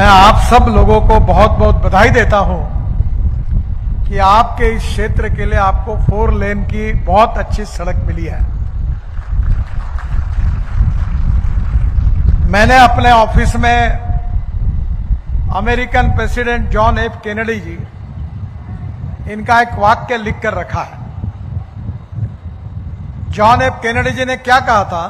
मैं आप सब लोगों को बहुत बहुत बधाई देता हूं कि आपके इस क्षेत्र के लिए आपको 4 लेन की बहुत अच्छी सड़क मिली है। मैंने अपने ऑफिस में American president John F Kennedy ji, इनका एक वाक्य लिख कर रखा है। जॉन एफ कैनेडी जी ने क्या कहा था?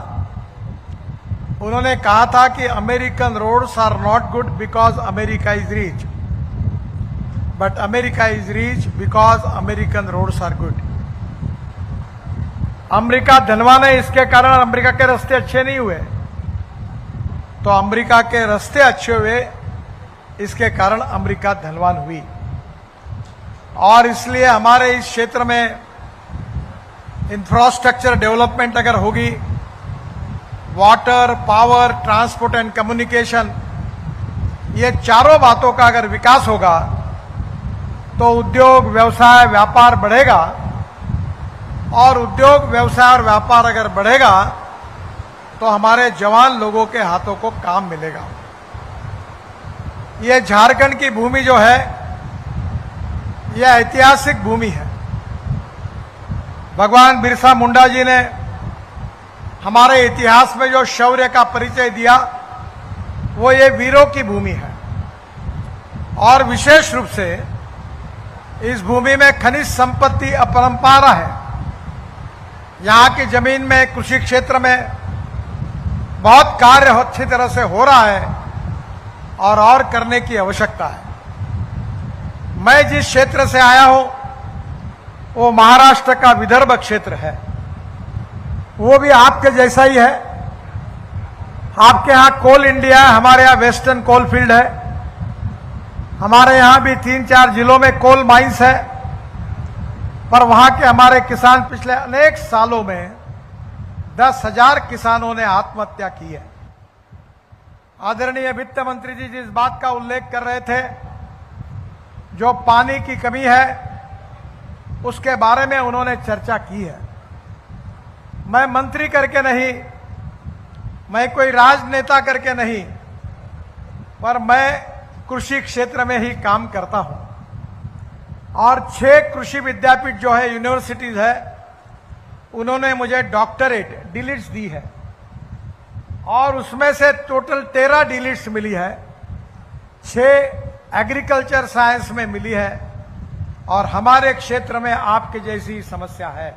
उन्होंने कहा था कि American roads are not good because America is rich, but America is rich because American roads are good. America धनवान है, इसके कारण अमेरिका के रास्ते अच्छे नहीं हुए, तो अमेरिका के रास्ते अच्छे हुए, इसके कारण अमेरिका धनवान हुई। और इसलिए हमारे इस क्षेत्र में इंफ्रास्ट्रक्चर डेवलपमेंट अगर होगी, water, power, transport and communication, ये चारों बातों का अगर विकास होगा तो उद्योग, व्यवसाय, व्यापार बढ़ेगा। और उद्योग, व्यवसाय और व्यापार अगर बढ़ेगा तो हमारे जवान लोगों के हाथों को काम मिलेगा। ये झारखंड की भूमि जो है, यह ऐतिहासिक भूमि है। भगवान बिरसा मुंडा जी ने हमारे इतिहास में जो शौर्य का परिचय दिया, वो ये वीरों की भूमि है। और विशेष रूप से इस भूमि में खनिज संपत्ति अपरंपार है। यहाँ की जमीन में, कृषि क्षेत्र में बहुत कार्य अच्छी तरह से हो रहा है और करने की आवश्यकता है। मैं जिस क्षेत्र से आया हूं वो महाराष्ट्र का विदर्भ क्षेत्र है। वो भी आपके जैसा ही है। आपके यहां कोल इंडिया है, हमारे यहां वेस्टर्न कोल फील्ड है। हमारे यहां भी 3-4 जिलों में कोल माइंस है, पर वहां के हमारे किसान पिछले अनेक सालों में 10,000 किसानों ने आत्महत्या की है। आदरणीय वित्त मंत्री जी जिस बात का उल्लेख कर रहे थे, जो पानी की कमी है, उसके बारे में उन्होंने चर्चा की है। मैं मंत्री करके नहीं, मैं कोई राजनेता करके नहीं, पर मैं कृषि क्षेत्र में ही काम करता हूं। और 6 कृषि विद्यापीठ जो है, यूनिवर्सिटीज है, उन्होंने मुझे डॉक्टरेट डीलिट्स दी है। और उसमें से टोटल 13 डीलिट्स मिली है, 6 एग्रीकल्चर साइंस में मिली है। और हमारे क्षेत्र में आपके जैसी समस्या है।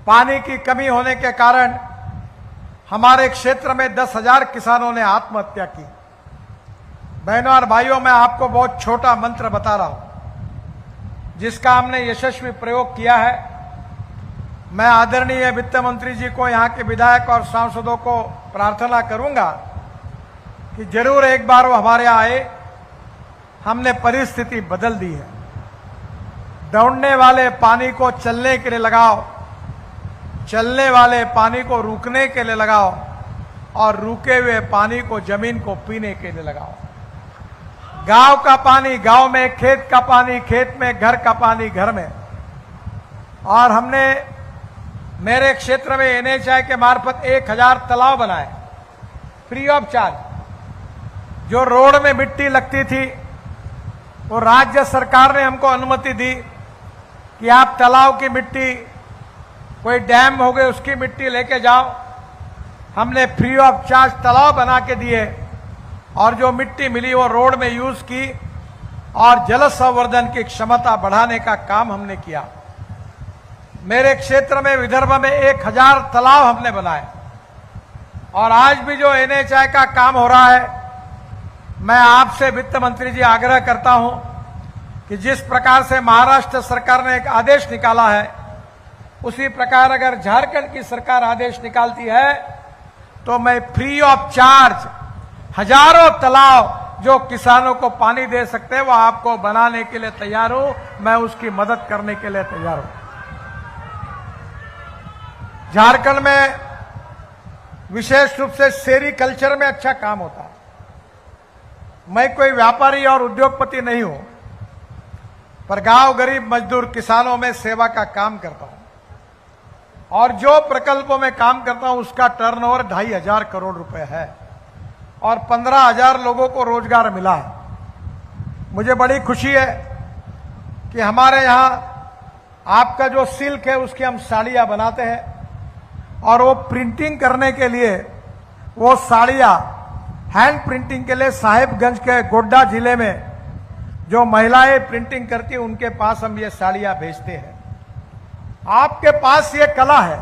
पानी की कमी होने के कारण हमारे क्षेत्र में 10,000 किसानों ने आत्महत्या की। बहनों और भाइयों, मैं आपको बहुत छोटा मंत्र बता रहा हूं, जिसका हमने यशस्वी प्रयोग किया है। मैं आदरणीय वित्त मंत्री जी को, यहाँ के विधायक और सांसदों को प्रार्थना करूंगा कि जरूर एक बार वो हमारे यहाँ आए। हमने परिस्थिति बदल दी है। दौड़ने वाले पानी को चलने के लिए लगाओ, चलने वाले पानी को रुकने के लिए लगाओ, और रुके हुए पानी को, जमीन को पीने के लिए लगाओ। गांव का पानी गांव में, खेत का पानी खेत में, घर का पानी घर में। और हमने मेरे क्षेत्र में एनएचआई के मार्फत 1000 तालाब बनाए फ्री ऑफ चार्ज। जो रोड में मिट्टी लगती थी, वो राज्य सरकार ने हमको अनुमति दी कि आप तालाब की मिट्टी, कोई डैम हो गए उसकी मिट्टी लेके जाओ। हमने फ्री ऑफ चार्ज तालाब बना के दिए, और जो मिट्टी मिली वो रोड में यूज की, और जल संवर्धन की क्षमता बढ़ाने का काम हमने किया। मेरे क्षेत्र में, विदर्भ में 1000 तालाब हमने बनाए। और आज भी जो एनएचआई का काम हो रहा है, मैं आपसे वित्त मंत्री जी आग्रह करता हूं कि जिस प्रकार से महाराष्ट्र सरकार ने एक आदेश निकाला है, उसी प्रकार अगर झारखंड की सरकार आदेश निकालती है तो मैं फ्री ऑफ चार्ज हजारों तालाब जो किसानों को पानी दे सकते हैं, वो आपको बनाने के लिए तैयार हूं। मैं उसकी मदद करने के लिए तैयार हूं। झारखंड में विशेष रूप से सेरीकल्चर में अच्छा काम होता है। मैं कोई व्यापारी और उद्योगपति नहीं हूं, पर गांव गरीब मजदूर किसानों में सेवा का काम करता हूं। और जो प्रकल्पों में काम करता हूं उसका टर्नओवर 2500 करोड़ रुपए है। और 15,000 लोगों को रोजगार मिला है। मुझे बड़ी खुशी है कि हमारे यहाँ आपका जो सिल्क है उसकी हम साड़ियाँ बनाते हैं और वो प्रिंटिंग करने के लिए वो साड़ियाँ हैंड प्रिंटिंग के लिए साहिबगंज के गोड्डा जिले में जो महिलाएं प्रिंटिंग करती हैं उनके पास हम ये साड़ियाँ भेजते हैं। आपके पास ये कला है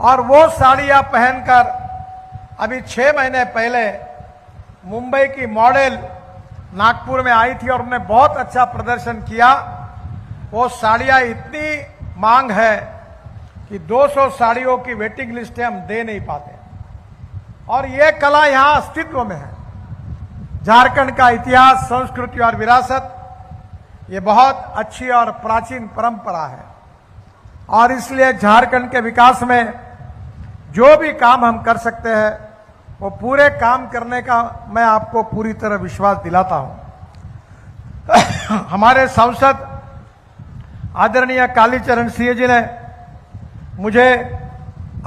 और वो साड़ियाँ पहनकर अभी 6 महीने पहले मुंबई की मॉडल नागपुर में आई थी और उन्होंने बहुत अच्छा प्रदर्शन किया। वो साड़ियाँ इतनी मांग है कि 200 साड़ियों की वेटिंग लिस्ट हम दे नहीं पाते और ये कला यहाँ अस्तित्व में है। झारखंड का इतिहास, संस्कृति और विरासत ये बहुत अच्छी और प्राचीन परंपरा है और इसलिए झारखंड के विकास में जो भी काम हम कर सकते हैं वो पूरे काम करने का मैं आपको पूरी तरह विश्वास दिलाता हूं। हमारे सांसद आदरणीय कालीचरण सिंह जी ने मुझे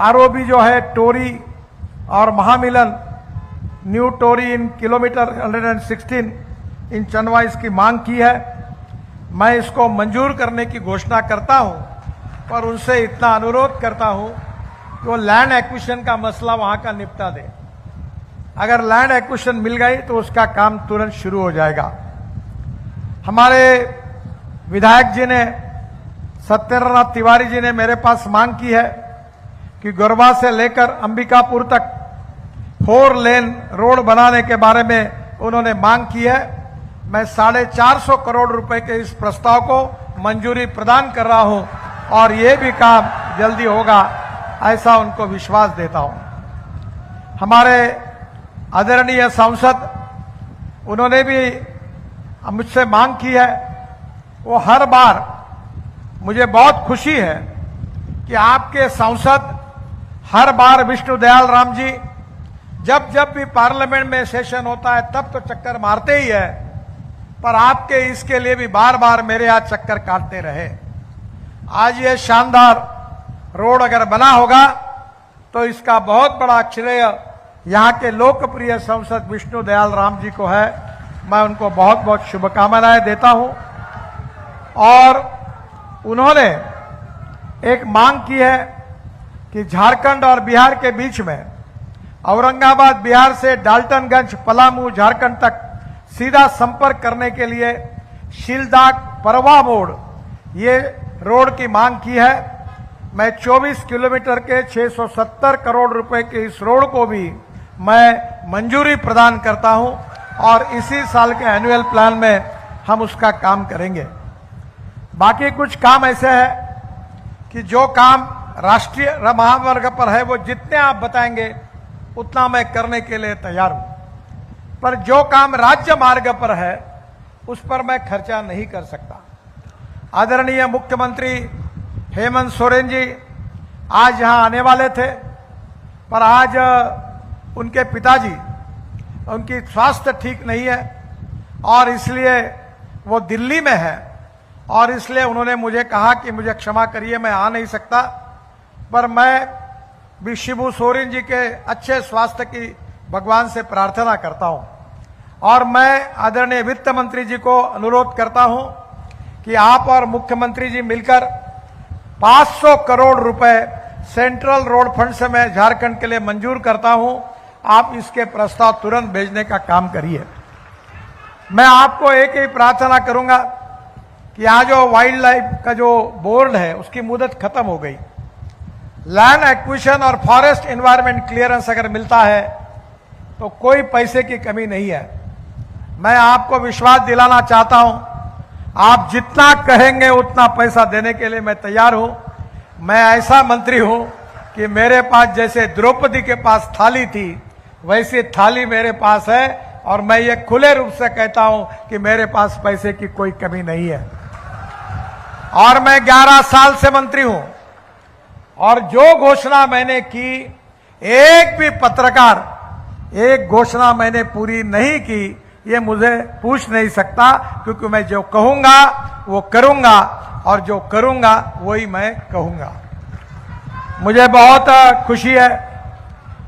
आरओबी जो है टोरी और महामिलन न्यू टोरी इन किलोमीटर 116 इन चंदवा इसकी मांग की है। मैं इसको मंजूर करने की घोषणा करता हूं, पर उनसे इतना अनुरोध करता हूं कि वो लैंड एक्विजिशन का मसला वहां का निपटा दे। अगर लैंड एक्विजिशन मिल गई तो उसका काम तुरंत शुरू हो जाएगा। हमारे विधायक जी ने, सत्येंद्रनाथ तिवारी जी ने मेरे पास मांग की है कि गोरबा से लेकर अंबिकापुर तक 4 लेन रोड बनाने के बारे में उन्होंने मांग की है। मैं 450 करोड़ रुपए के इस प्रस्ताव को मंजूरी प्रदान कर रहा हूं और ये भी काम जल्दी होगा, ऐसा उनको विश्वास देता हूं। हमारे आदरणीय सांसद, उन्होंने भी मुझसे मांग की है। वो हर बार, मुझे बहुत खुशी है कि आपके सांसद हर बार विष्णु दयाल राम जी जब जब भी पार्लियामेंट में सेशन होता है तब तो चक्कर मारते ही है, पर आपके इसके लिए भी बार बार मेरे यहाँ चक्कर काटते रहे। आज ये शानदार रोड अगर बना होगा तो इसका बहुत बड़ा श्रेय यहाँ के लोकप्रिय सांसद विष्णु दयाल राम जी को है। मैं उनको बहुत बहुत शुभकामनाएं देता हूं। और उन्होंने एक मांग की है कि झारखंड और बिहार के बीच में औरंगाबाद बिहार से डाल्टनगंज पलामू झारखंड तक सीधा संपर्क करने के लिए शिलदाग परवा मोड़ ये रोड की मांग की है। मैं 24 किलोमीटर के 670 करोड़ रुपए के इस रोड को भी मैं मंजूरी प्रदान करता हूं और इसी साल के एनुअल प्लान में हम उसका काम करेंगे। बाकी कुछ काम ऐसे है कि जो काम राष्ट्रीय महामार्ग पर है वो जितने आप बताएंगे उतना मैं करने के लिए तैयार हूं, पर जो काम राज्य मार्ग पर है उस पर मैं खर्चा नहीं कर सकता। आदरणीय मुख्यमंत्री हेमंत सोरेन जी आज यहां आने वाले थे, पर आज उनके पिताजी, उनकी स्वास्थ्य ठीक नहीं है और इसलिए वो दिल्ली में है और इसलिए उन्होंने मुझे कहा कि मुझे क्षमा करिए मैं आ नहीं सकता, पर मैं भी शिबू सोरेन जी के अच्छे स्वास्थ्य की भगवान से प्रार्थना करता हूं और मैं आदरणीय वित्त मंत्री जी को अनुरोध करता हूं कि आप और मुख्यमंत्री जी मिलकर 500 करोड़ रुपए सेंट्रल रोड फंड से मैं झारखंड के लिए मंजूर करता हूं। आप इसके प्रस्ताव तुरंत भेजने का काम करिए। मैं आपको एक ही प्रार्थना करूंगा कि आज जो वाइल्ड लाइफ का जो बोर्ड है उसकी मुदत खत्म हो गई। लैंड एक्विजिशन और फॉरेस्ट एनवायरनमेंट क्लियरेंस अगर मिलता है तो कोई पैसे की कमी नहीं है। मैं आपको विश्वास दिलाना चाहता हूं, आप जितना कहेंगे उतना पैसा देने के लिए मैं तैयार हूं। मैं ऐसा मंत्री हूं कि मेरे पास जैसे द्रौपदी के पास थाली थी वैसी थाली मेरे पास है और मैं ये खुले रूप से कहता हूं कि मेरे पास पैसे की कोई कमी नहीं है। और मैं 11 साल से मंत्री हूं और जो घोषणा मैंने की, एक भी पत्रकार एक घोषणा मैंने पूरी नहीं की, ये मुझे पूछ नहीं सकता, क्योंकि मैं जो कहूंगा वो करूंगा और जो करूंगा वही मैं कहूंगा। मुझे बहुत खुशी है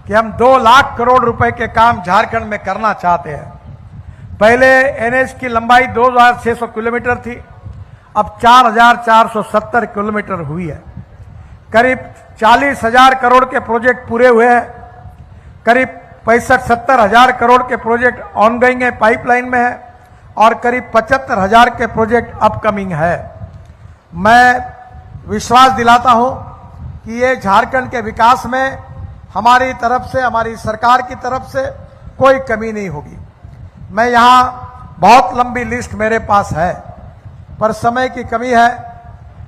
कि हम 2 लाख करोड़ रुपए के काम झारखंड में करना चाहते हैं। पहले एनएच की लंबाई 2600 किलोमीटर थी, अब 4470 किलोमीटर हुई है। करीब 40,000 करोड़ के प्रोजेक्ट पूरे हुए हैं, करीब 65-70 हजार करोड़ के प्रोजेक्ट ऑनगोइंग है, पाइपलाइन में है, और करीब 75,000 के प्रोजेक्ट अपकमिंग है। मैं विश्वास दिलाता हूं कि ये झारखंड के विकास में हमारी तरफ से, हमारी सरकार की तरफ से कोई कमी नहीं होगी। मैं यहां बहुत लंबी लिस्ट मेरे पास है, पर समय की कमी है,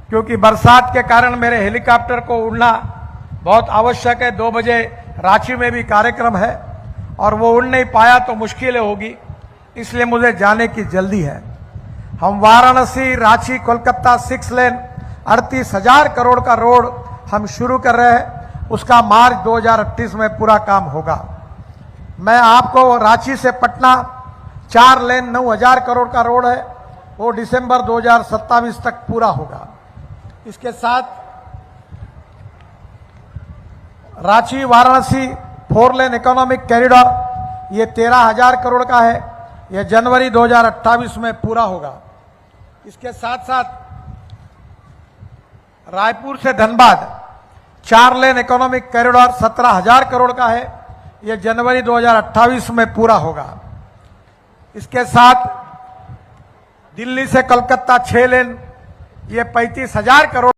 क्योंकि बरसात के कारण मेरे हेलीकॉप्टर को उड़ना बहुत आवश्यक है। 2 बजे रांची में भी कार्यक्रम है और वो उड़ नहीं पाया तो मुश्किलें होगी, इसलिए मुझे जाने की जल्दी है। हम वाराणसी, रांची, कोलकाता 6 लेन 38,000 करोड़ का रोड हम शुरू कर रहे हैं, उसका मार्च 2038 में पूरा काम होगा। मैं आपको रांची से पटना 4 लेन 9,000 करोड़ का रोड है, वो दिसंबर 2027 तक पूरा होगा। इसके साथ रांची वाराणसी 4 लेन इकोनॉमिक कॉरिडोर, ये 13,000 करोड़ का है, यह जनवरी 2028 में पूरा होगा। इसके साथ साथ रायपुर से धनबाद 4 लेन इकोनॉमिक कॉरिडोर 17,000 करोड़ का है, यह जनवरी 2028 में पूरा होगा। इसके साथ दिल्ली से कोलकाता 6 लेन, यह 35,000 करोड़